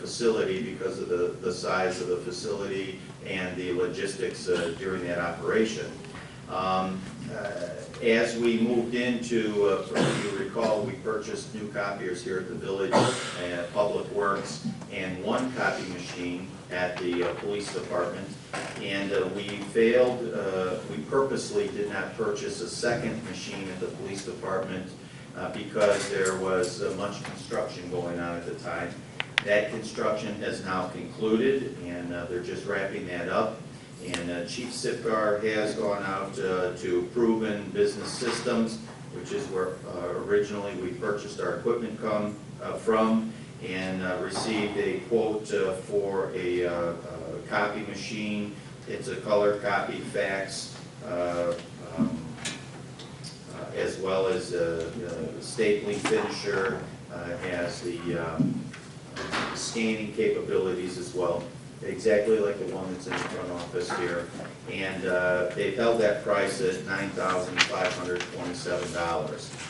facility because of the size of the facility and the logistics during that operation. As we moved into, if you recall, we purchased new copiers here at the village at Public Works and one copy machine at the police department. And we failed, we purposely did not purchase a second machine at the police department because there was much construction going on at the time. That construction has now concluded, and they're just wrapping that up. And Chief Sipgar has gone out to Proven Business Systems, which is where originally we purchased our equipment from, and received a quote for a copy machine. It's a color copy fax, as well as a stapling finisher, has the scanning capabilities as well, exactly like the one that's in the front office here. And they've held that price at $9,527.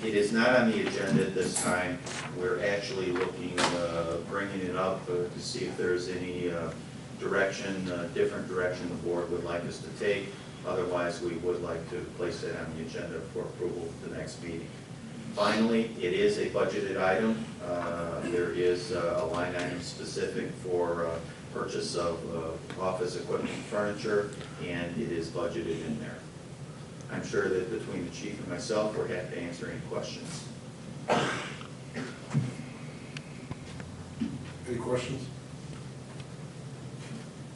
It is not on the agenda at this time. We're actually looking, bringing it up to see if there's any direction, different direction the board would like us to take. Otherwise, we would like to place that on the agenda for approval at the next meeting. Finally, it is a budgeted item. There is a line item specific for purchase of office equipment and furniture, and it is budgeted in there. I'm sure that between the chief and myself, we're happy to answer any questions. Any questions?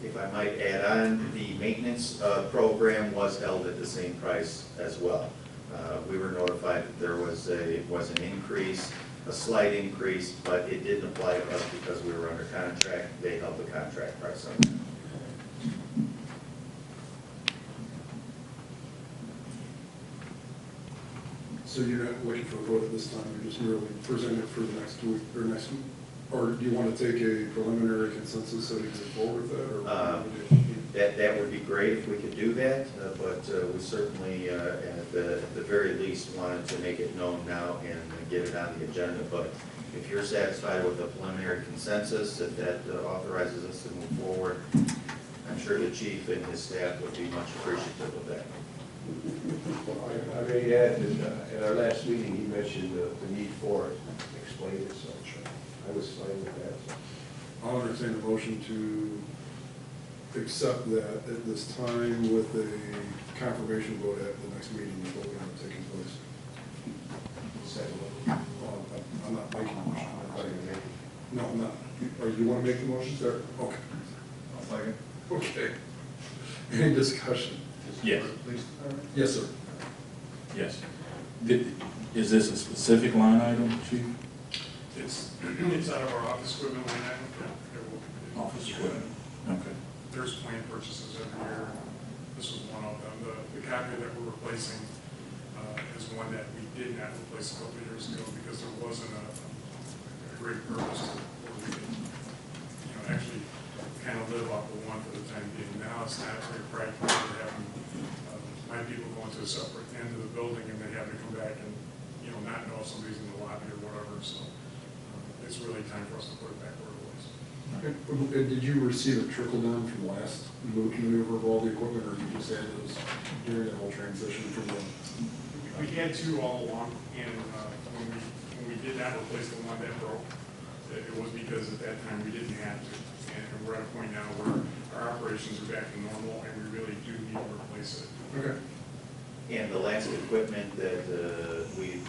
If I might add on, the maintenance program was held at the same price as well. We were notified that there was an increase, a slight increase, but it didn't apply to us because we were under contract. They held the contract price on that. So you're not looking for a vote at this time, you're just merely presenting it for the next week, or do you want to take a preliminary consensus so you can move forward with that, or what do you want to do? That would be great if we could do that, but we certainly, at the very least, wanted to make it known now and get it on the agenda. But if you're satisfied with the preliminary consensus, if that authorizes us to move forward, I'm sure the chief and his staff would be much appreciative of that. Well, I may add that at our last meeting, he mentioned the need for it, explained it, so I was fine with that. I'll entertain a motion to accept that at this time with a confirmation vote at the next meeting that will be taking place. I'm not making a motion. No, I'm not. Or you want to make the motion, sir? Okay. I'll second. Okay. Any discussion? Yes. Yes, sir. Yes. Is this a specific line item, Chief? It's out of our office equipment line item. Office equipment. Okay. There's planned purchases every year. This was one of them. The copy that we're replacing is one that we did not replace a couple of years ago because there wasn't a great purpose where we could, actually kind of live off the one for the time being. Now it's not very practical to have my people going to a separate end of the building and they have to come back and, not know if somebody's in the lobby or whatever. So it's really time for us to put it back where it was. Okay. And did you receive a trickle down from last maneuver of all the equipment, or you just had those during the whole transition from the? We had two all along, and when we did not replace the one that broke, it was because at that time we didn't have to. And we're at a point now where our operations are back to normal, and we really do need to replace it. Okay. And the last equipment that we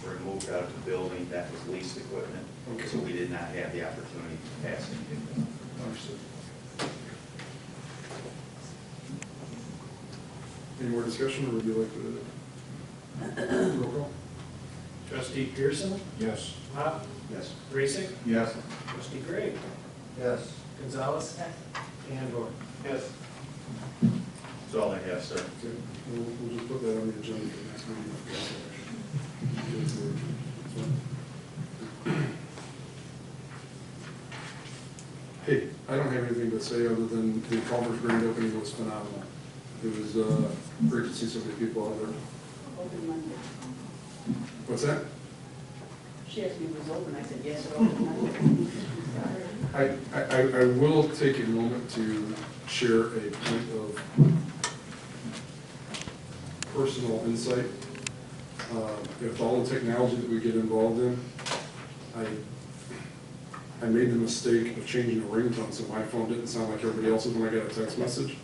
removed out of the building, that was leased equipment. Okay. So we did not have the opportunity to pass anything. Understood. Any more discussion, or would you like to roll call? Trustee Pearson? Yes. Pop? Yes. Racick? Yes. Trustee Gray? Yes. Gonzalez? And Horne? Yes. That's all I have, sir. Okay. We'll just put that on the agenda for the next meeting. Hey, I don't have anything to say other than the Culver's grand opening was phenomenal. It was great to see so many people out there. Open Monday. What's that? She asked me if it was open. I said, yes, it's open Monday. I will take a moment to share a point of personal insight. With all the technology that we get involved in, I made the mistake of changing the ringtone so my phone didn't sound like everybody else's when I got a text message.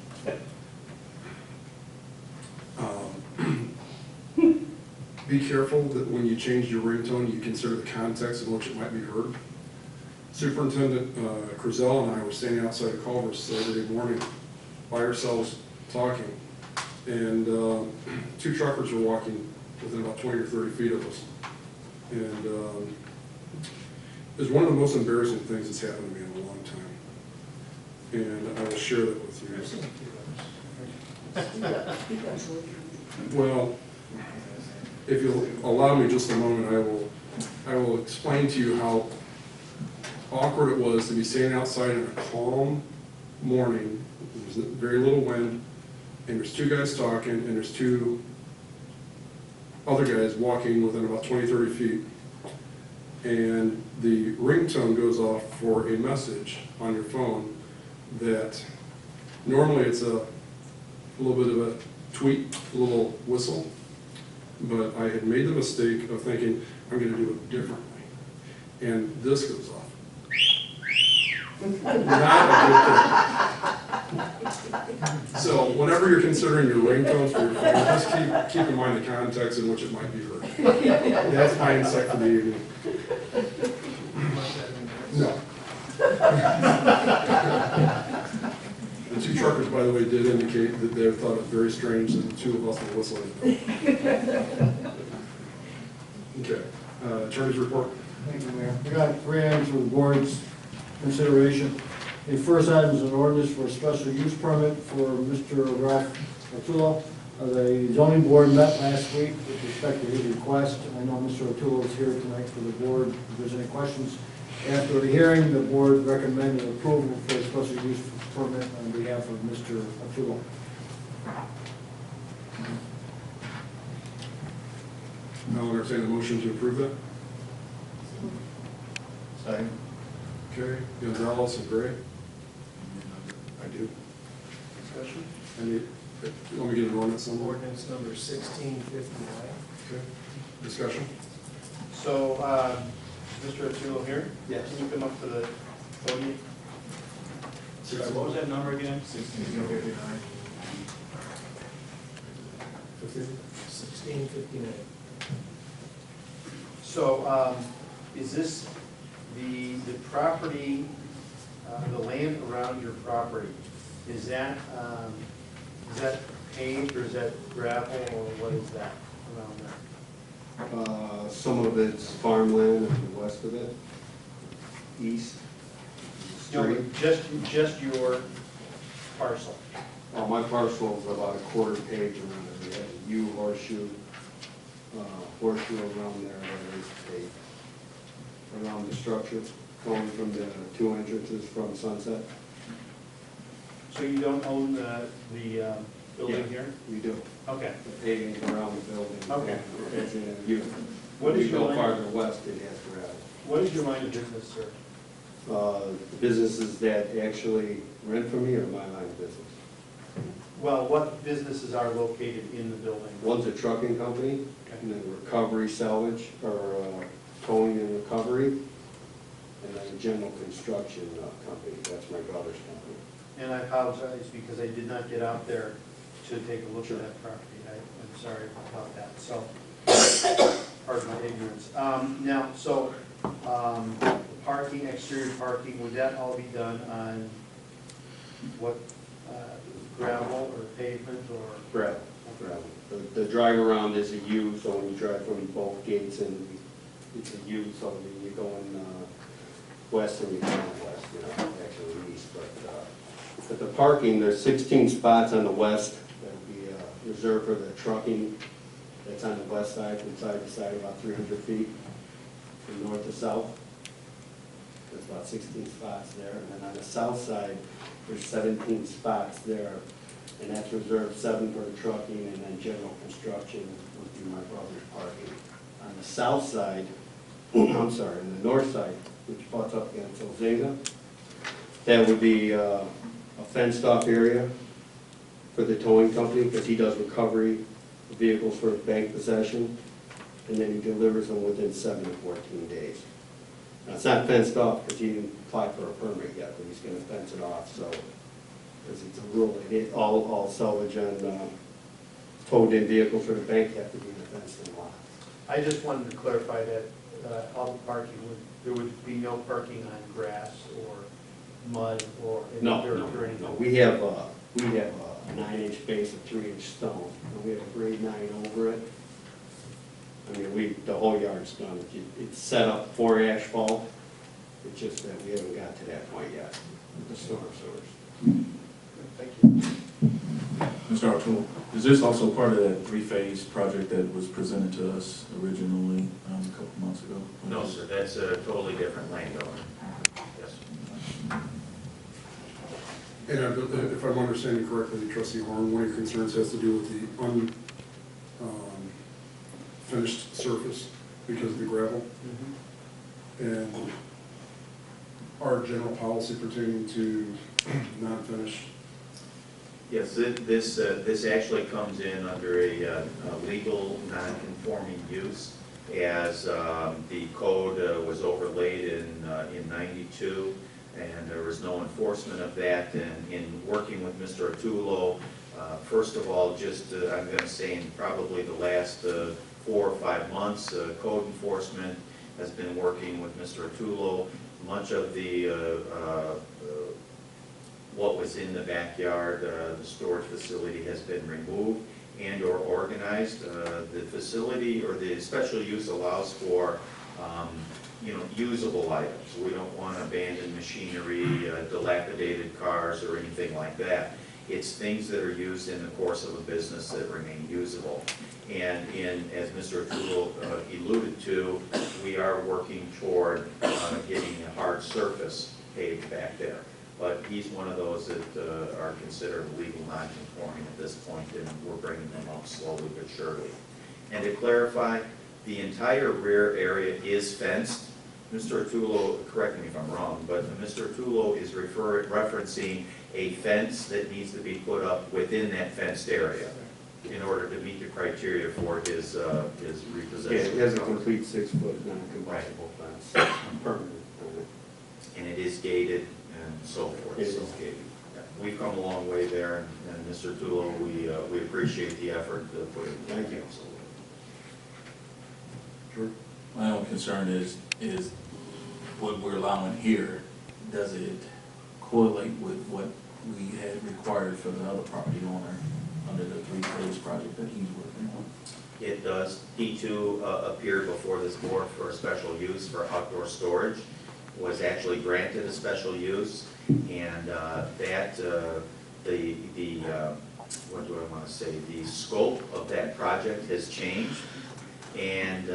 Be careful that when you change your ringtone, you consider the context in which it might be heard. Superintendent Crizell and I were standing outside of Culver's Saturday morning by ourselves talking, and two truckers were walking within about 20 or 30 feet of us. And it was one of the most embarrassing things that's happened to me in a long time. And I will share that with you. Well, if you'll allow me just a moment, I will explain to you how awkward it was to be standing outside in a calm morning. There's very little wind, and there's two guys talking, and there's two other guys walking within about 20, 30 feet. And the ringtone goes off for a message on your phone that normally it's a little bit of a tweet, a little whistle. But I had made the mistake of thinking, I'm going to do it differently. And this goes off. Not a good thing. So whenever you're considering your ringtones for your phone, just keep in mind the context in which it might be heard. That's my insight for the evening. No. The two truckers, by the way, did indicate that they thought it very strange that the two of us were whistling. Okay, attorney's report. Thank you, Mayor. We got 3 items for the board's consideration. The first item is an ordinance for a special use permit for Mr. Ralph O'Toole. The zoning board met last week with respect to his request. I know Mr. O'Toole is here tonight for the board. If there's any questions, after the hearing, the board recommended approval for a special use permit on behalf of Mr. O'Toole. I'll entertain a motion to approve that. Second. Okay, Gonzalez and Gray. I do. Discussion? You want me to get an ordinance number? Ordinance number 1659. Okay, discussion? So, Mr. O'Toole here? Yes. Can you come up to the podium? Sorry, what was that number again? 1659. 15? 1659. So, is this the property, the land around your property, is that paved or is that gravel or what is that around there? Some of it's farmland and the west of it, east, No, street. but just your parcel. My parcel is about a quarter page around it. We have a U horseshoe around there that is paved. Around the structure, going from the 2 entrances from Sunset. So you don't own the building Yeah. here? We do. Okay. The paving around the building. Okay. As in a U. What is If you your go line- farther west, it has gravel. What is your line of business, sir? The businesses that actually rent from me are my line of business. Well, what businesses are located in the building? One's a trucking company, and then recovery salvage, or towing and recovery, and then a general construction company. That's my brother's company. And I apologize because I did not get out there to take a look Sure. at that property. I'm sorry about that, so, pardon my ignorance. Now, so, the parking, exterior parking, would that all be done on what, gravel or pavement or? Gravel. Gravel. The drive around is a U, so when you drive from both gates in, it's a U, so when you're going west and you're going west, actually east. But the parking, there's 16 spots on the west that will be reserved for the trucking. That's on the west side, from side to side, about 300 feet, from north to south. There's about 16 spots there. And then on the south side, there's 17 spots there. And that's reserved 7 for the trucking, and then general construction would be my brother's parking. On the south side, I'm sorry, on the north side, which butts up against Ozinga, That would be a fenced-off area for the towing company, because he does recovery of vehicles for bank possession, and then he delivers them within 7 to 14 days. Now, it's not fenced off, because he didn't apply for a permit yet, but he's gonna fence it off, so, because it's a rule, all salvage and towed-in vehicles for the bank have to be in a fenced-in lot. I just wanted to clarify that all the parking, there would be no parking on grass or mud or in the No, dirt no, or anything? no, we have a 9-inch base of 3-inch stone, and we have a grade 9 over it. I mean, the whole yard's done, it's set up for asphalt, it's just that we haven't got to that point yet, with the storm sewers. Thank you. Mr. Arturo, is this also part of that three-phase project that was presented to us originally a couple months ago? No, sir, that's a totally different landowner. Yes. And if I'm understanding correctly, trustee Horne, one of your concerns has to do with the unfinished surface because of the gravel. And our general policy pertaining to non-finished. Yes, this actually comes in under a legal non-conforming use, as the code was overlaid in 92, and there was no enforcement of that. And in working with Mr. Arturo, first of all, just I'm going to say in probably the last 4 or 5 months, code enforcement has been working with Mr. Arturo. Much of the what was in the backyard, the storage facility has been removed and or organized. The facility or the special use allows for usable items. We don't want abandoned machinery, dilapidated cars or anything like that. It's things that are used in the course of a business that remain usable. And as Mr. Arturo alluded to, we are working toward getting a hard surface paved back there. But he's one of those that are considered legal non-conforming at this point, and we're bringing them up slowly but surely. And to clarify, the entire rear area is fenced. Mr. Arturo, correct me if I'm wrong, but Mr. Arturo is referencing a fence that needs to be put up within that fenced area in order to meet the criteria for his repossession. Yeah, it has a complete 6-foot non-combustible fence, permanent. And it is gated and so forth. It is So, gated. yeah, we've come a long way there, and Mr. Arturo, we appreciate the effort to put it. Thank you. Sure. My own concern is what we're allowing here, does it correlate with what we had required for the other property owner under the three-phase project that he's working on? It does. He too appeared before this board for a special use for outdoor storage, was actually granted a special use, and what do I want to say, the scope of that project has changed, and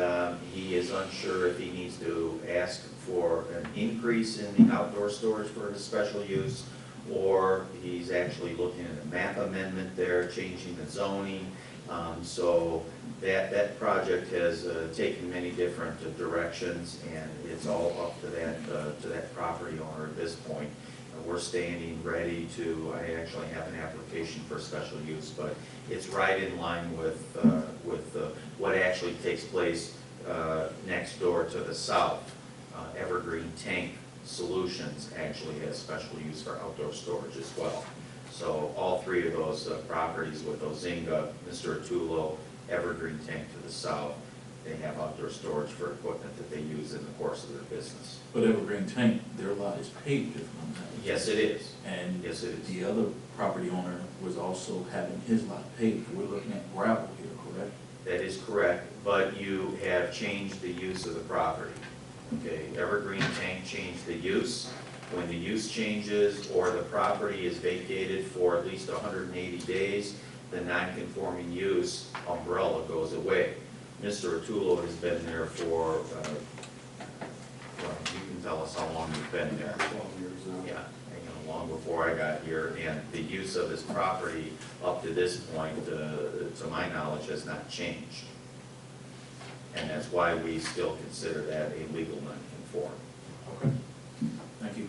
he is unsure if he needs to ask for an increase in the outdoor storage for the special use, or he's actually looking at a map amendment there, changing the zoning. So that project has taken many different directions, and it's all up to that property owner at this point. We're standing ready to, I actually have an application for special use, but it's right in line with what actually takes place next door to the south. Evergreen Tank Solutions actually has special use for outdoor storage as well. So all three of those properties with Ozinga, Mr. Arturo, Evergreen Tank to the south, they have outdoor storage for equipment that they use in the course of their business. But Evergreen Tank, their lot is paved if I'm not mistaken. Yes, it is. And Yes, it is. the other property owner was also having his lot paved. We're looking at gravel here, correct? That is correct, but you have changed the use of the property. Okay, Evergreen Tank changed the use. When the use changes or the property is vacated for at least 180 days, the non-conforming use umbrella goes away. Mr. Arturo has been there for, well, you can tell us how long you've been there. 12 years now. Yeah, long before I got here, and the use of his property up to this point, to my knowledge, has not changed. And that's why we still consider that a legal non-conform. Okay. Thank you.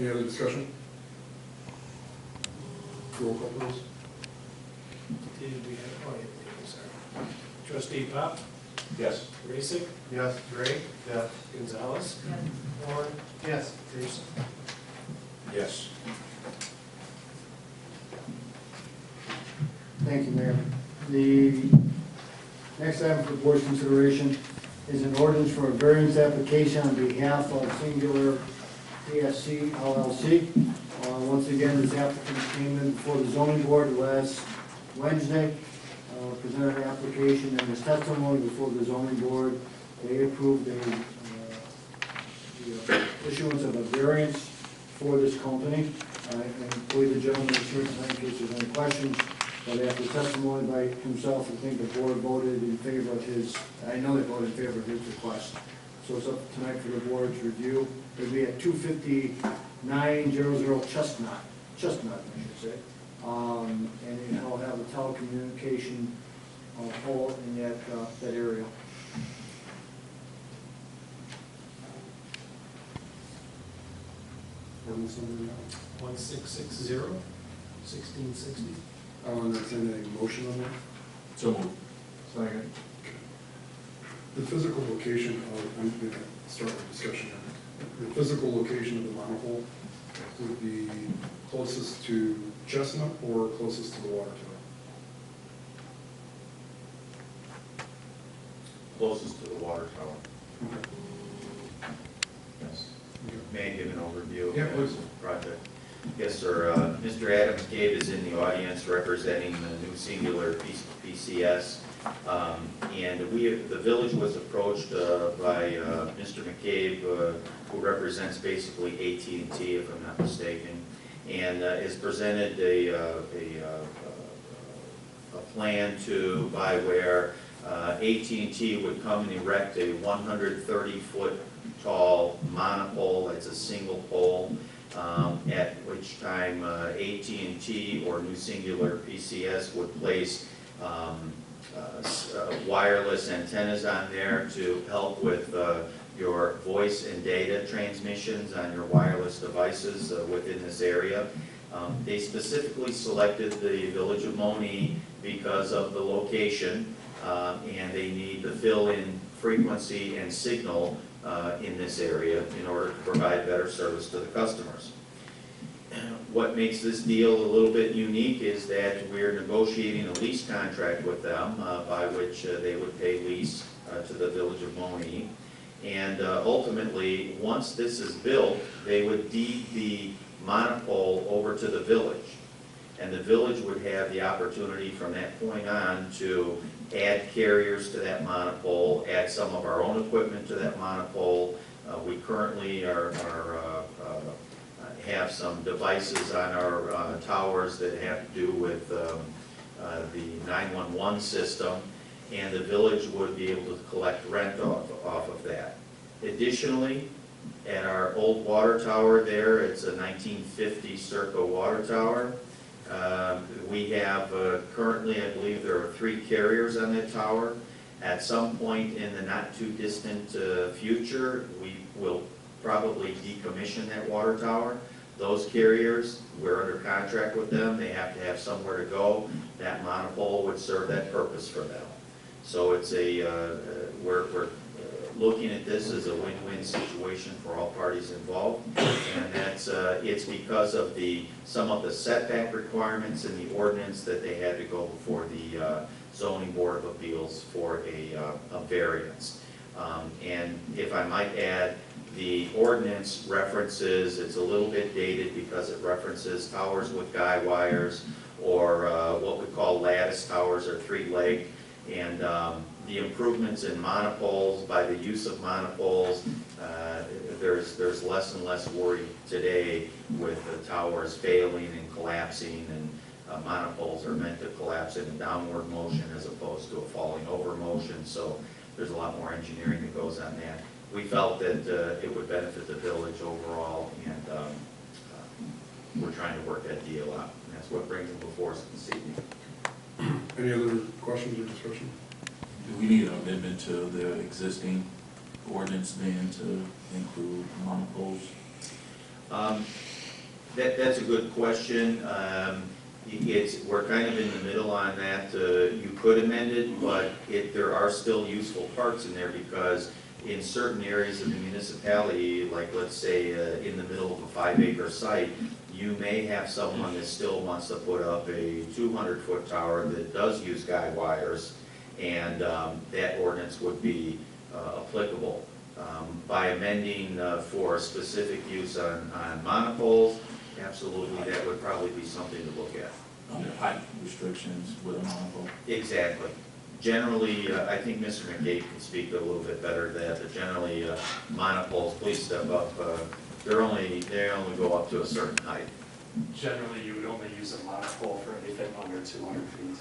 Any other discussion? Roll call, please. Did we have, oh, yeah, sorry. Trustee Pop, Yes. Raisik, Yes. Gray, Yes. Gonzalez, Horne, Yes. Pearson. Yes. Thank you, Mayor. The next item for board's consideration is an ordinance for a variance application on behalf of Singular PSC LLC. Once again, this applicant came in before the zoning board last Wednesday, presented an application and his testimony before the zoning board. They approved the issuance of a variance for this company. And believe the gentleman is here tonight in case there's any questions. But after testimony by himself, I think the board voted in favor of his, I know they voted in favor of his request. So it's up tonight for the board to review. It'll be at 25900 Chestnut, I should say. And it'll have a telecommunication pole in that area. Ordinance number, 1660, 1660. I'll entertain a motion on that. So moved. Second. The physical location of, I'm going to start the discussion here. The physical location of the monopole would be closest to Chestnut or closest to the water tower? Closest to the water tower. Yes. May I give an overview of Yeah, the please. project? Yes, sir. Mr. Adams Cave is in the audience representing the new Singular PCS. And the village was approached by Mr. McCabe, who represents basically AT&T, if I'm not mistaken, and has presented a plan to by where AT&T would come and erect a 130-foot tall monopole. It's a single pole. At which time AT&T or New Singular PCS would place wireless antennas on there to help with your voice and data transmissions on your wireless devices within this area. They specifically selected the village of Monee because of the location, and they need the fill-in frequency and signal in this area in order to provide better service to the customers. What makes this deal a little bit unique is that we're negotiating a lease contract with them by which they would pay lease to the village of Monee. And ultimately, once this is built, they would deed the monopole over to the village. And the village would have the opportunity from that point on to add carriers to that monopole, add some of our own equipment to that monopole. We currently have some devices on our towers that have to do with the 911 system, and the village would be able to collect rent off of that. Additionally, at our old water tower there, it's a 1950 circa water tower. We have currently, I believe there are 3 carriers on that tower. At some point in the not too distant future, we will probably decommission that water tower. Those carriers, we're under contract with them. They have to have somewhere to go. That monopole would serve that purpose for them. So it's we're looking at this as a win-win situation for all parties involved, and that's it's because of some of the setback requirements in the ordinance that they had to go before the zoning board of appeals for a variance. And if I might add, the ordinance references, it's a little bit dated because it references towers with guy wires, or what we call lattice towers, or 3-leg, and the improvements in monopoles, by the use of monopoles, there's less and less worry today with the towers failing and collapsing, and monopoles are meant to collapse in a downward motion as opposed to a falling over motion, so there's a lot more engineering that goes on that. We felt that it would benefit the village overall, and we're trying to work that deal out, and that's what brings them before us this evening. Any other questions or discussion? Do we need an amendment to the existing ordinance then to include monopoles? That's a good question. We're kind of in the middle on that. You could amend it, but there are still useful parts in there because in certain areas of the municipality, like let's say in the middle of a 5-acre site, you may have someone that still wants to put up a 200-foot tower that does use guy wires, and that ordinance would be applicable. By amending for specific use on monopoles, absolutely, that would probably be something to look at. Under height restrictions with a monopole. Exactly. Generally, I think Mr. McCabe can speak a little bit better to that, but generally, monopoles, please step up, they only go up to a certain height. Generally, you would only use a monopole for anything under 200 feet.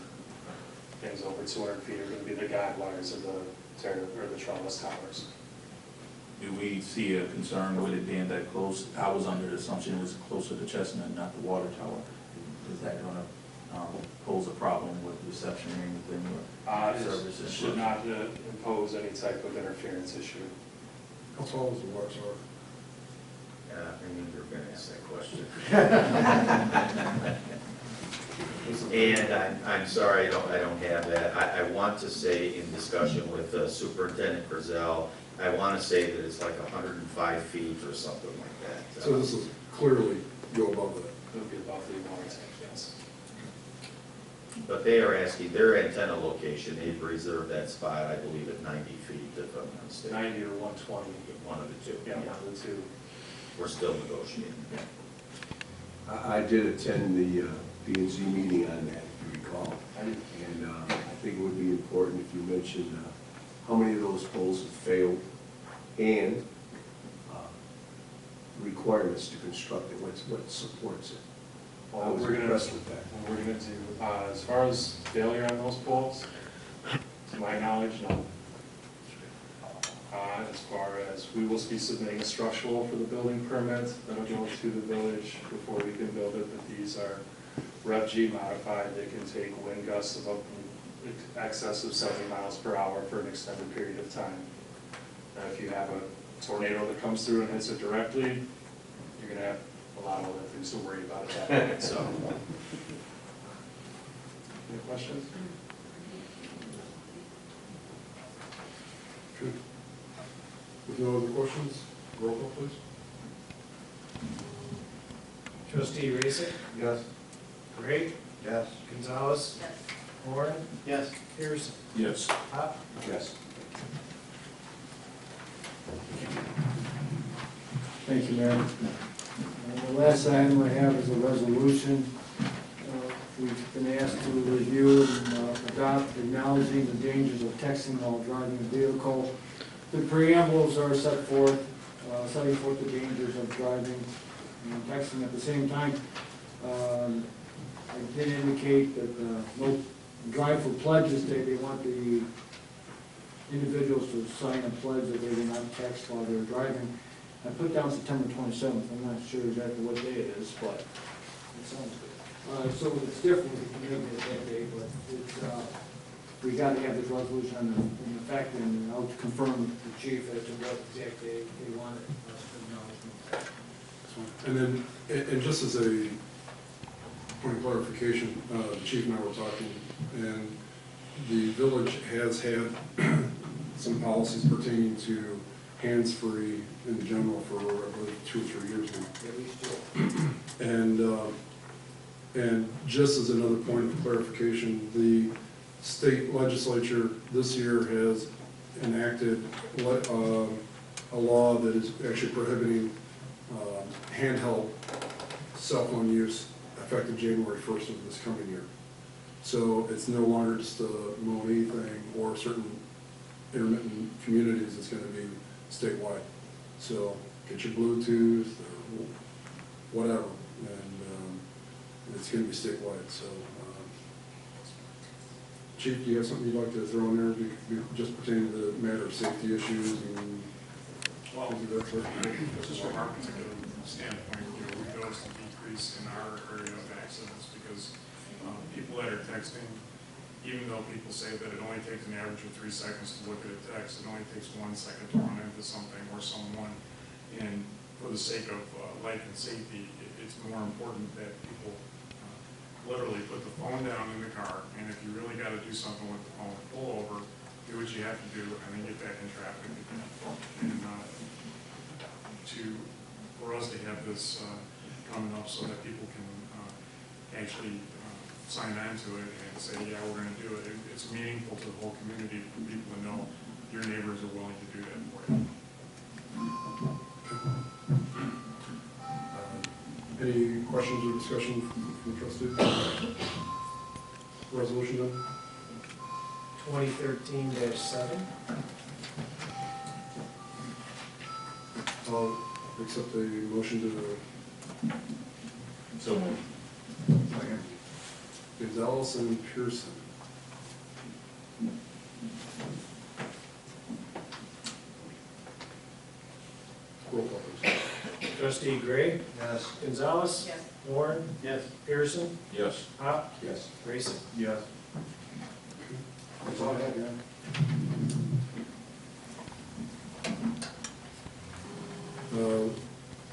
Things over 200 feet are going to be the guide wires or the trellis towers. Do we see a concern with it being that close? I was under the assumption it was closer to Chestnut, not the water tower. Is that gonna pose a problem with reception or anything, or services? It should not impose any type of interference issue. How tall is the water tower? I knew you were gonna ask that question. And I'm sorry, I don't have that. I want to say in discussion with Superintendent Griselle, I want to say that it's like 105 feet or something like that. So this is clearly go above that. It would be above the water tank, yes. But they are asking, their antenna location, they've reserved that spot, I believe, at 90 feet, if I'm not mistaken. 90 or 120. One of the two. Yeah, one of the two. We're still negotiating. I did attend the P&Z meeting on that, if you recall. And I think it would be important if you mentioned how many of those poles have failed and requirements to construct it, what supports it. I was impressed with that. What we're going to do, as far as failure on those poles, to my knowledge, no. As far as, we will be submitting a structural for the building permit that'll go to the village before we can build it, but these are Rev G modified. They can take wind gusts of up in excess of 70 miles per hour for an extended period of time. Now, if you have a tornado that comes through and hits it directly, you're going to have a lot of other things to worry about at that point, so. Any questions? Good. With no other questions, roll call please. Trustee Racick, Yes. Gray, Yes. Gonzalez, Horne, Yes. Pearson, Yes. Pop. Yes. Thank you, Mayor. The last item I have is a resolution. We've been asked to review and adopt acknowledging the dangers of texting while driving a vehicle. The preambles are set forth, setting forth the dangers of driving and texting at the same time. I did indicate that no drive for pledges day, they want the individuals to sign a pledge that they will not text while they're driving. I put down September 27th, I'm not sure exactly what day it is, but it sounds good. So it's different, we can make it that day, but it's, we got to have this resolution in effect, and I'll confirm with the chief as to what exact day they want it, acknowledgement. And then, and just as a point of clarification, the chief and I were talking, and the village has had some policies pertaining to hands-free in general for, I believe, 2 or 3 years now. At least two. And just as another point of clarification, the state legislature this year has enacted a law that is actually prohibiting handheld cell phone use effective January 1st of this coming year. So it's no longer just a Monee thing or certain intermittent communities, it's going to be statewide. So get your Bluetooth or whatever, and it's going to be statewide. So, Chief, do you have something you'd like to throw in there, just pertaining to the matter of safety issues and Well, things of that sort? just from our particular standpoint, we noticed a decrease in our area of accidents because people that are texting, even though people say that it only takes an average of 3 seconds to look at a text, it only takes 1 second to run into something or someone. And for the sake of life and safety, it's it's more important that people literally put the phone down in the car, and if you really gotta do something with the phone, pull over, do what you have to do, and then get back in traffic again. And for us to have this coming up so that people can actually sign on to it and say, yeah, we're gonna do it. It's meaningful to the whole community for people to know your neighbors are willing to do that for you. Any questions or discussion from trustees? Resolution done? 2013-7. I'll accept a motion to So moved. Gonzalez and Pearson. Roll call, please. Trustee Gray, Yes. Gonzalez. Yes. Horne, Yes. Pearson, Yes. Pop, Yes. Grayson. Yes. That's all I have, yeah.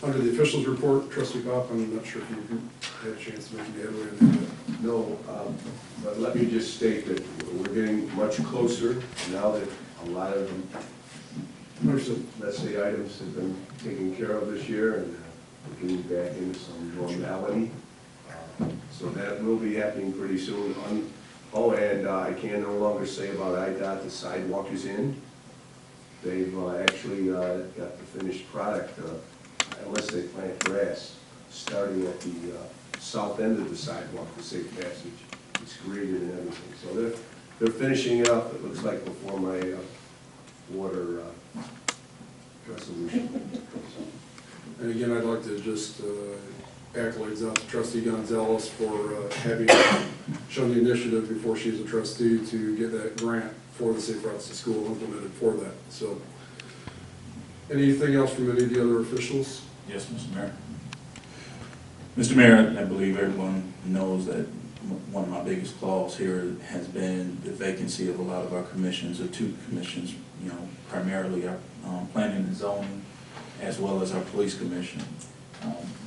Under the officials report, trustee Pop, I'm not sure if you had a chance to make any headway on that. No, but let me just state that we're getting much closer now that a lot of them, Understood. let's say, items have been taken care of this year, and we're getting back into some normality. So that will be happening pretty soon. Oh, and I can no longer say about IDOT, the sidewalk is in. They've actually got the finished product, unless they plant grass, starting at the south end of the sidewalk, the safe passage. It's graded and everything. So they're finishing it up, it looks like, before my water resolution. And again, I'd like to just accolades out to trustee Gonzalez for having shown the initiative before she's a trustee to get that grant for the Safe Routes to School implemented for that. So, anything else from any of the other officials? Yes, Mr. Mayor. Mr. Mayor, I believe everyone knows that one of my biggest claws here has been the vacancy of a lot of our commissions, or two commissions, you know, primarily our planning and zoning, as well as our police commission.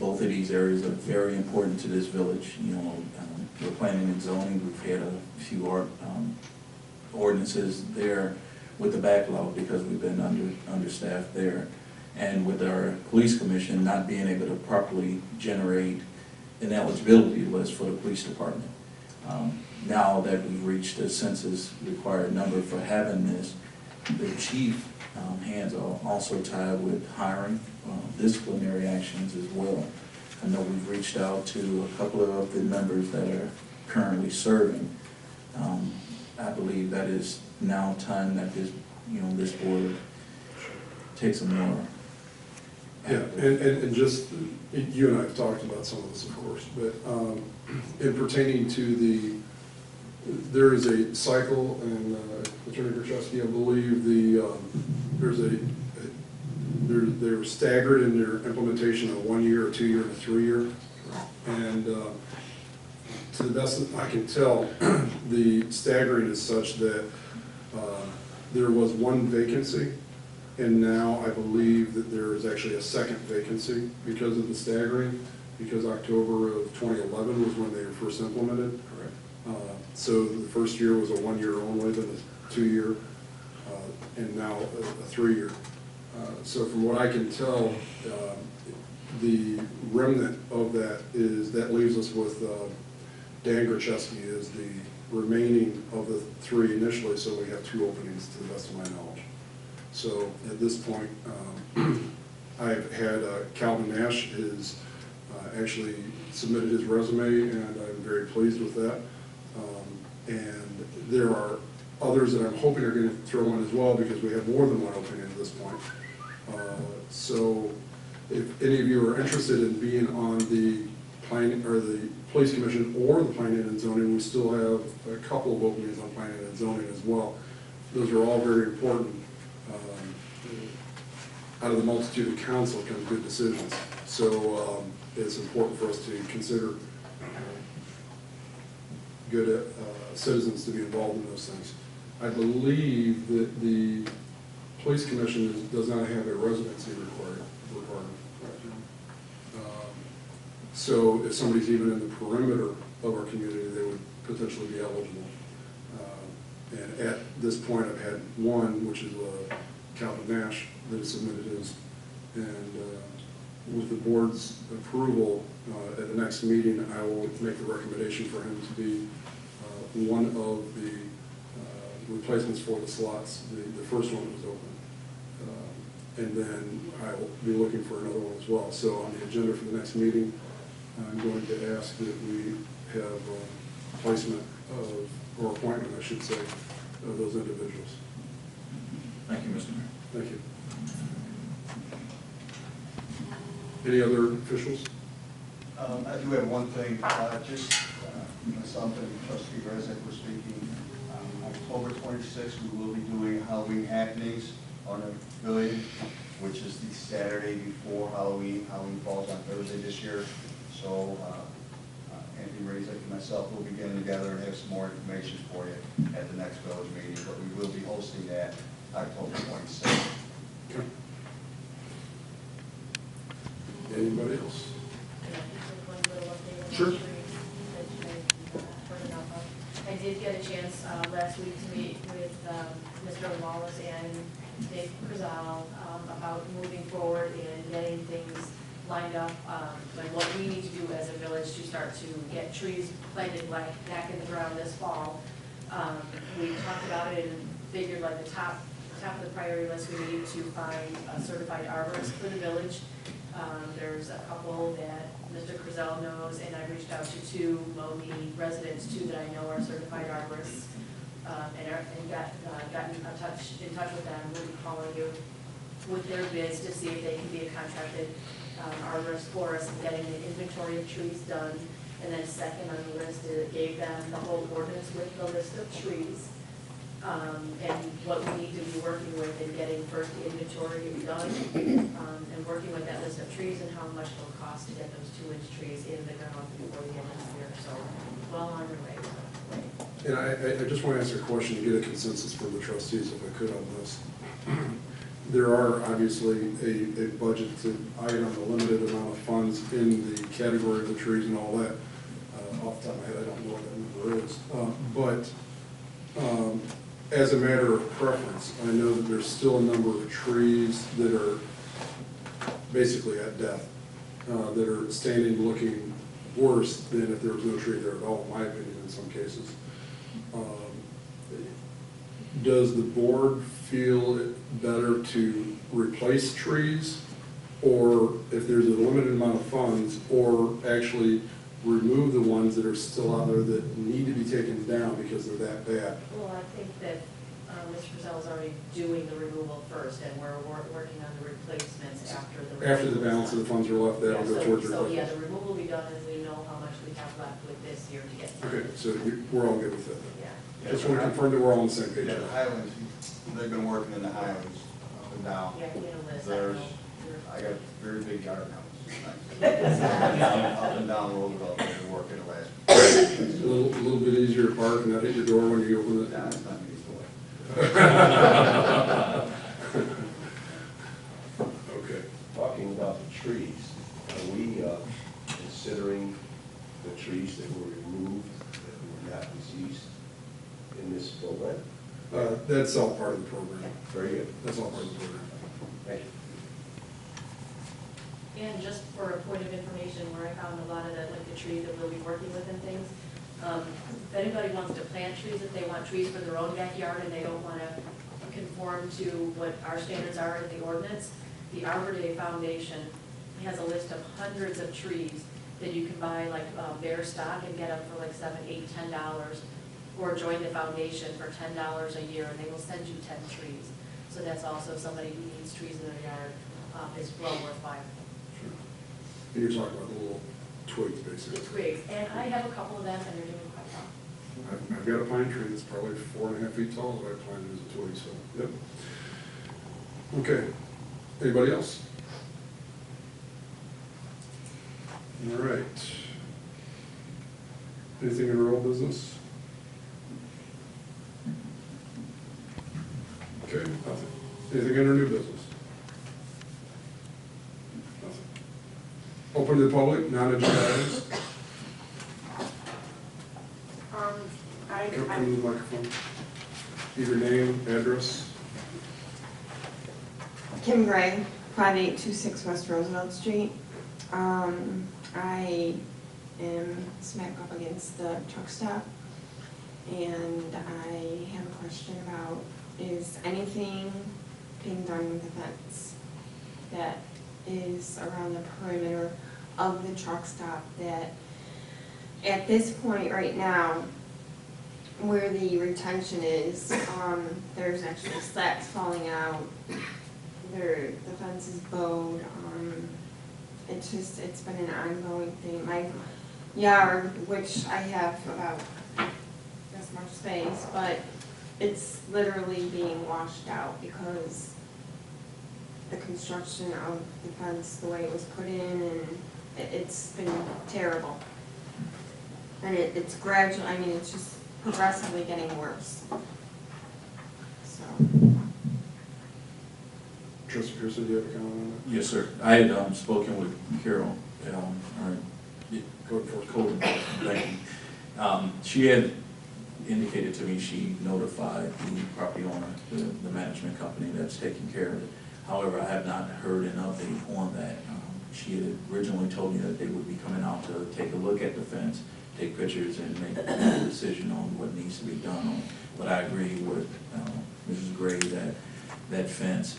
Both of these areas are very important to this village. You know, we're planning and zoning. We've had a few ordinances there with the backlog because we've been understaffed there. And with our police commission not being able to properly generate an eligibility list for the police department. Now that we've reached the census required number for having this, the chief hands are also tied with hiring, disciplinary actions as well. I know we've reached out to a couple of the members that are currently serving. I believe that is now time that this board takes a more. Yeah, and just, you and I have talked about some of this, of course, but in pertaining to there is a cycle, and Attorney Kraszewski, I believe they're staggered in their implementation of 1 year, a 2 year, and a 3 year. And to the best that I can tell, the staggering is such that there was one vacancy, and now I believe that there is actually a second vacancy because of the staggering, because October of 2011 was when they were first implemented. Correct. So the first year was a 1 year only, then a 2 year, and now a 3 year. So from what I can tell, the remnant of that leaves us with Dan Kraszewski as the remaining of the three initially, so we have 2 openings to the best of my knowledge. So at this point, I've had Calvin Nash has actually submitted his resume, and I'm very pleased with that. And there are others that I'm hoping are going to throw in as well, because we have more than one opening at this point. So if any of you are interested in being on the planning or the police commission or the planning and zoning, we still have a couple of openings on planning and zoning as well. Those are all very important. Out of the multitude of council comes good decisions. So it's important for us to consider good citizens to be involved in those things. I believe that the police commission does not have a residency requirement. So if somebody's even in the perimeter of our community, they would potentially be eligible. And at this point, I've had one, which is Calvin Nash, that has submitted his. And with the board's approval, at the next meeting, I will make the recommendation for him to be one of the replacements for the slots, the first one that was open. And then I will be looking for another one as well. So on the agenda for the next meeting, I'm going to ask that we have placement of, or appointment, I should say, of those individuals. Thank you, Mr. Mayor. Thank you. Any other officials? I do have one thing, myself and trustee Rezek were speaking. October 26th, we will be doing Halloween happenings on the pavilion, which is the Saturday before Halloween. Halloween falls on Thursday this year. So Anthony Rezek and myself will be getting together and have some more information for you at the next village meeting, but we will be hosting that October 26th. Okay. Anybody else? Sure. I did get a chance last week to meet with Mr. Wallace and Dave Crizal about moving forward and getting things lined up, and what we need to do as a village to start to get trees planted back in the ground this fall. We talked about it and figured like the top of the priority list, we need to find a certified arborist for the village. There's a couple that Mr. Crizal knows, and I reached out to two Monee residents too that I know are certified arborists, and gotten in touch with them. We'll be calling you with their bids to see if they can be a contracted arborist for us and getting an inventory of trees done. And then second on the list, it gave them the whole ordinance with the list of trees. And what we need to be working with in getting first the inventory done, and working with that list of trees and how much it'll cost to get those 2-inch trees in the ground before the end of the year. So, well on your way. And I just want to ask a question to get a consensus from the trustees, if I could, on this. There are obviously a budgeted item, a limited amount of funds in the category of the trees and all that. Off the top of my head, I don't know what that number is. But as a matter of preference, I know that there's still a number of trees that are basically at death, that are standing looking worse than if there was no tree there at all, in my opinion, in some cases. Does the board feel it better to replace trees, or if there's a limited amount of funds, or actually remove the ones that are still out there that need to be taken down because they're that bad? Well, I think that Mr. Crizal is already doing the removal first, and we're working on the replacements after the. After the balance of the funds are left, that'll go towards So replacement. yeah, the removal will be done as we know how much we have left with this year to get. Okay, so we're all good with that. Yeah. Just want to confirm that we're all on the same page. Yeah, the Highlands, they've been working in the Highlands up and down. Yeah, you know, Liz, I got a very big yard now. Up and down Roosevelt, they've been working the last. A little bit easier to park and not hit your door when you open it. Nah, it's not me, Okay. Talking about the trees, are we considering the trees that were removed, that were not diseased in this program? That's all part of the program. Very good. That's all part of the program. Thank you. And just for a point of information, where I found a lot of the trees that we'll be working with and things, if anybody wants to plant trees, if they want trees for their own backyard and they don't want to conform to what our standards are in the ordinance, the Arbor Day Foundation has a list of hundreds of trees that you can buy like bare stock and get them for like $7, $8, $10, or join the foundation for $10 a year, and they will send you 10 trees. So that's also somebody who needs trees in their yard, is well worth buying. Sure. And you're talking about the little twigs, basically. The twigs, and I have a couple of them, and they're doing quite well. I've got a pine tree that's probably 4.5 feet tall that I planted as a twig, so, yep. Okay, anybody else? All right. Anything in our old business? Okay, nothing. Anything in our new business? Nothing. Open to the public, non-agenda items. Come to the microphone. Give your name, address. Kim Gray, 5826 West Roosevelt Street. I am smack up against the truck stop, and I have a question about, is anything being done with the fence that is around the perimeter of the truck stop that at this point right now, where the retention is, there's actually slats falling out. The fence is bowed. It's been an ongoing thing. My yard, which I have about this much space, but it's literally being washed out because the construction of the fence, the way it was put in, and it's been terrible. And it's gradual, I mean, it's just progressively getting worse. So. Trustee Pearson, do you have a comment on Yes, sir. I had spoken with Carol, our code enforcement, thank you. She had indicated to me she notified the property owner, the management company that's taking care of it. However, I have not heard an update on that. She had originally told me that they would be coming out to take a look at the fence, take pictures, and make a decision on what needs to be done on it. But I agree with Mrs. Gray that that fence,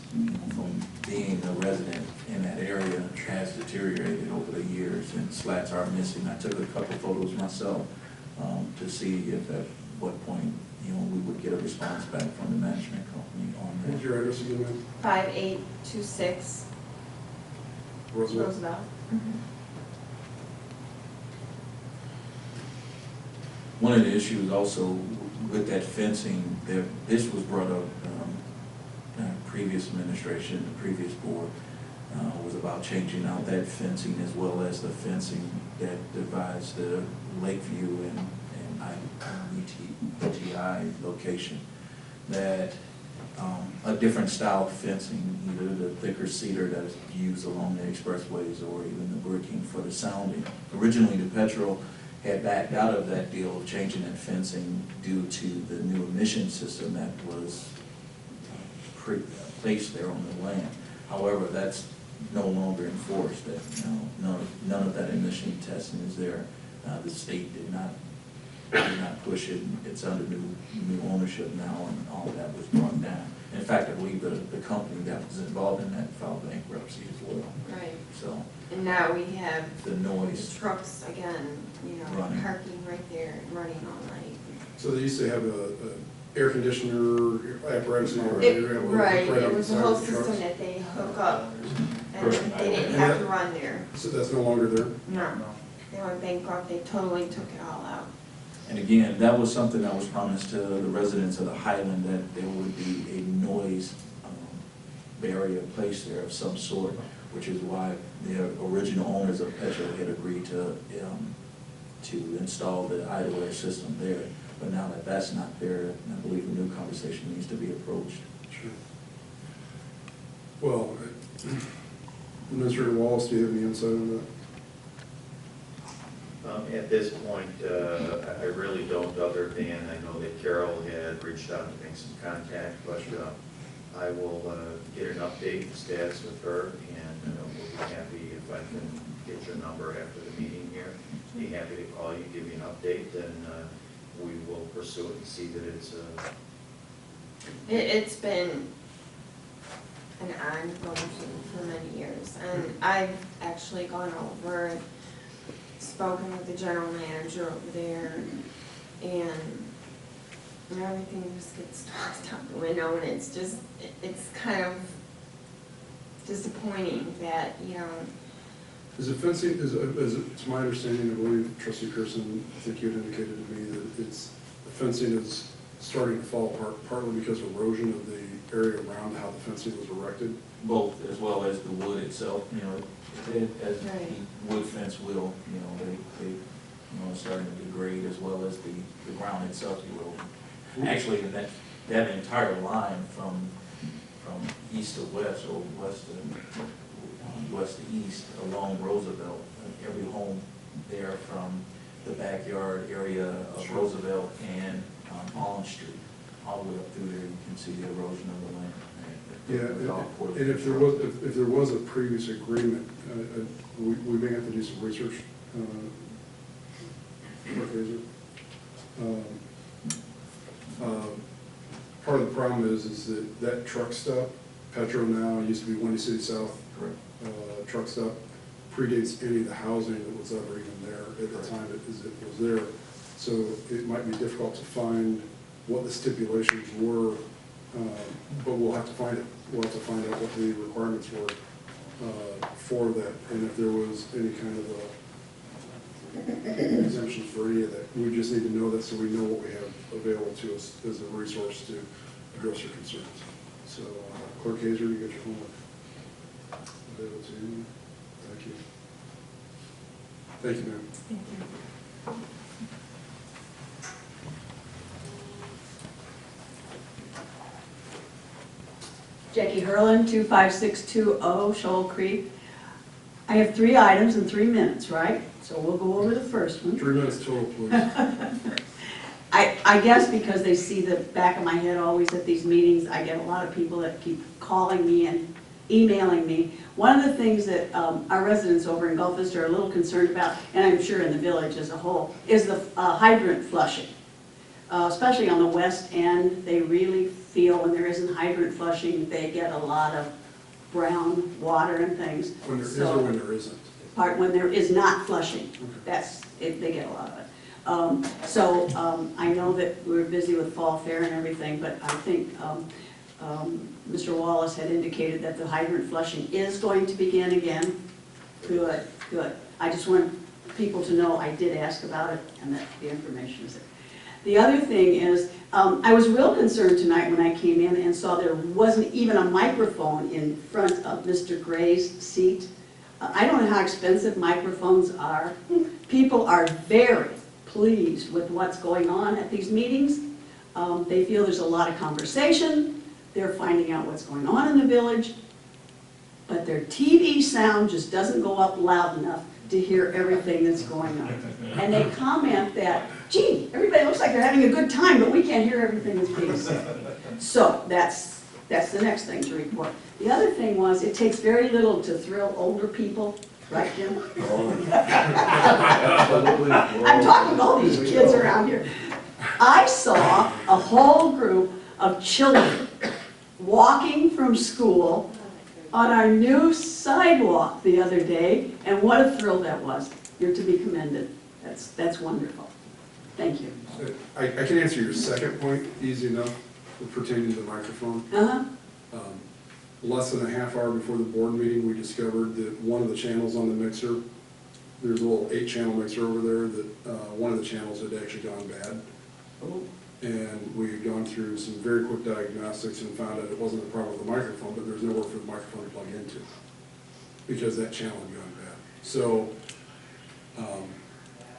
from being a resident in that area, has deteriorated over the years, and slats are missing. I took a couple photos myself to see if at what point, we would get a response back from the management company on that? What's that. your address again, ma'am? 5826 Roosevelt? Roosevelt. One of the issues also with that fencing, this was brought up, previous administration, the previous board, was about changing out that fencing as well as the fencing that divides the Lakeview and ETI location. That a different style fencing, either the thicker cedar that is used along the expressways or even the bricking for the sounding. Originally, the Petro had backed out of that deal of changing that fencing due to the new emission system that was placed there on the land. However, that's no longer enforced. That none of that emission testing is there. The state did not push it. It's under new ownership now, and all of that was brought down. In fact, I believe the company that was involved in that filed bankruptcy as well. Right. So. And now we have the noise. The trucks again, Running. parking right there, running all night. So they used to have a air conditioner apparatus in there. Right, it was a whole outside the trucks. system that they hook up, and Perfect. they didn't have to run there. So that's no longer there? No, they went bankrupt, they totally took it all out. And again, that was something that was promised to the residents of the Highland, that there would be a noise barrier placed there of some sort, which is why the original owners of Petro had agreed to install the idle air system there. But now that that's not there, I believe a new conversation needs to be approached. Sure. Well, Administrator Wallace, do you have any insight on that? At this point, I really don't, other than I know that Carol had reached out to make some contact, but I will get an update status with her, and we'll be happy if I can get your number after the meeting here. Be happy to call you, give you an update, and we will pursue it and see that it's It's been an ongoing thing for many years, and I've actually gone over and spoken with the general manager over there, and everything just gets tossed out the window, and it's kind of disappointing that, Is it fencing, it's my understanding, I believe Trustee Pearson, I think you had indicated to me that the fencing is starting to fall apart, partly because of erosion of the area around how the fencing was erected? Both, as well as the wood itself, as Right. the wood fence will, they it's starting to degrade, as well as the ground itself eroding. Actually, that entire line from east to west, or west to west to east along Roosevelt. Every home there from the backyard area of Roosevelt and Allen Street, all the way up through there, you can see the erosion of the land. Yeah, and if there was a previous agreement, we may have to do some research. Part of the problem is that truck stop, Petro now, used to be Windy City South. Correct. Truck stop predates any of the housing that was ever even there at the time it was there. So it might be difficult to find what the stipulations were, but we'll have to find it. We'll have to find out what the requirements were for that, and if there was any kind of exemptions for any of that. We just need to know that so we know what we have available to us as a resource to address your concerns. So Clerk Hazer, you got your homework available to you. Thank you. Thank you, ma'am. Thank you. Jackie Hurlin, 25620 Shoal Creek. I have 3 items in 3 minutes, right? So we'll go over the first one. 3 minutes total, please. I guess because they see the back of my head always at these meetings, I get a lot of people that keep calling me and emailing me. One of the things that our residents over in Gulf Vista are a little concerned about, and I'm sure in the village as a whole, is the hydrant flushing. Especially on the west end, they really feel when there isn't hydrant flushing, they get a lot of brown water and things. When there is or when there isn't? When there is not flushing, that's it, they get a lot of it. I know that we're busy with Fall Fair and everything, but I think Mr. Wallace had indicated that the hydrant flushing is going to begin again. Good, good. I just want people to know I did ask about it and that the information is there. The other thing is, I was real concerned tonight when I came in and saw there wasn't even a microphone in front of Mr. Gray's seat. I don't know how expensive microphones are. People are very pleased with what's going on at these meetings. They feel there's a lot of conversation. They're finding out what's going on in the village. But their TV sound just doesn't go up loud enough to hear everything that's going on. And they comment that, gee, everybody looks like they're having a good time, but we can't hear everything that's being said. So that's the next thing to report. The other thing was, it takes very little to thrill older people, right, Jim? I'm talking to all these kids around here. I saw a whole group of children walking from school on our new sidewalk the other day, and what a thrill that was. You're to be commended. That's wonderful. Thank you. I can answer your second point easy enough pertaining to the microphone. Less than a half hour before the board meeting, we discovered that one of the channels on the mixer, there's a little 8-channel mixer over there, that one of the channels had actually gone bad. And we had gone through some very quick diagnostics and found out it wasn't a problem with the microphone, but there's nowhere for the microphone to plug into because that channel had gone bad. So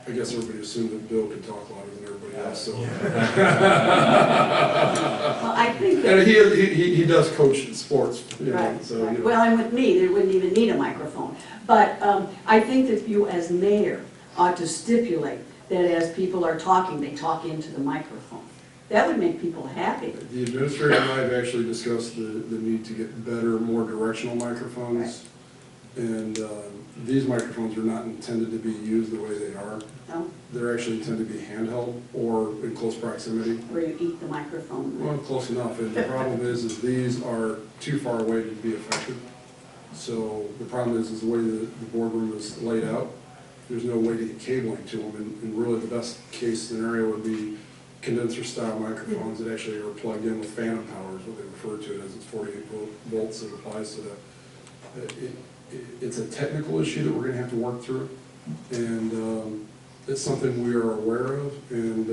I guess everybody assumed that Bill could talk louder than everybody else. So. Well, I think that, and he does coach sports. Right, So, right. Well, and with me, they wouldn't even need a microphone. But I think that you as mayor ought to stipulate that as people are talking, they talk into the microphone. That would make people happy. The administrator and I have actually discussed the need to get better, more directional microphones. Right. And these microphones are not intended to be used the way they are. No? They're actually intended to be handheld or in close proximity. Where you eat the microphone. Well, close enough. And the problem is these are too far away to be effective. So the problem is the way the boardroom is laid out, there's no way to get cabling to them. And really the best case scenario would be condenser style microphones that actually are plugged in with phantom power is what they refer to it as. It's 48 volts that applies to that. It's a technical issue that we're going to have to work through. And it's something we are aware of, and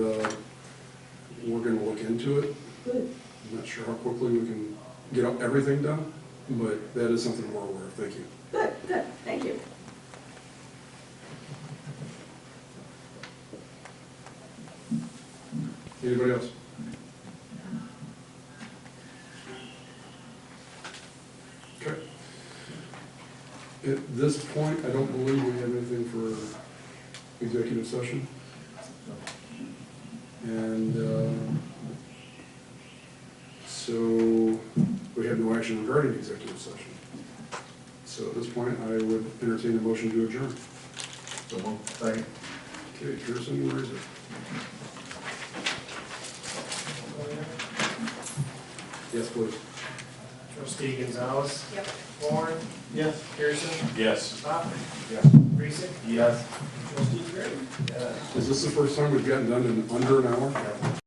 we're going to look into it. Good. I'm not sure how quickly we can get everything done, but that is something we're aware of. Thank you. Good, good. Thank you. Anybody else? Okay. At this point, I don't believe we have anything for executive session. And so we have no action regarding executive session. So at this point, I would entertain a motion to adjourn. Second. Okay, Pearson, where is it? Yes, please. Trustee Gonzalez. Yep. Horne. Yes. Pearson. Yes. Pop. Yes. Reese. Yes. Trustee Gray. Is this the first time we've gotten done in under an hour?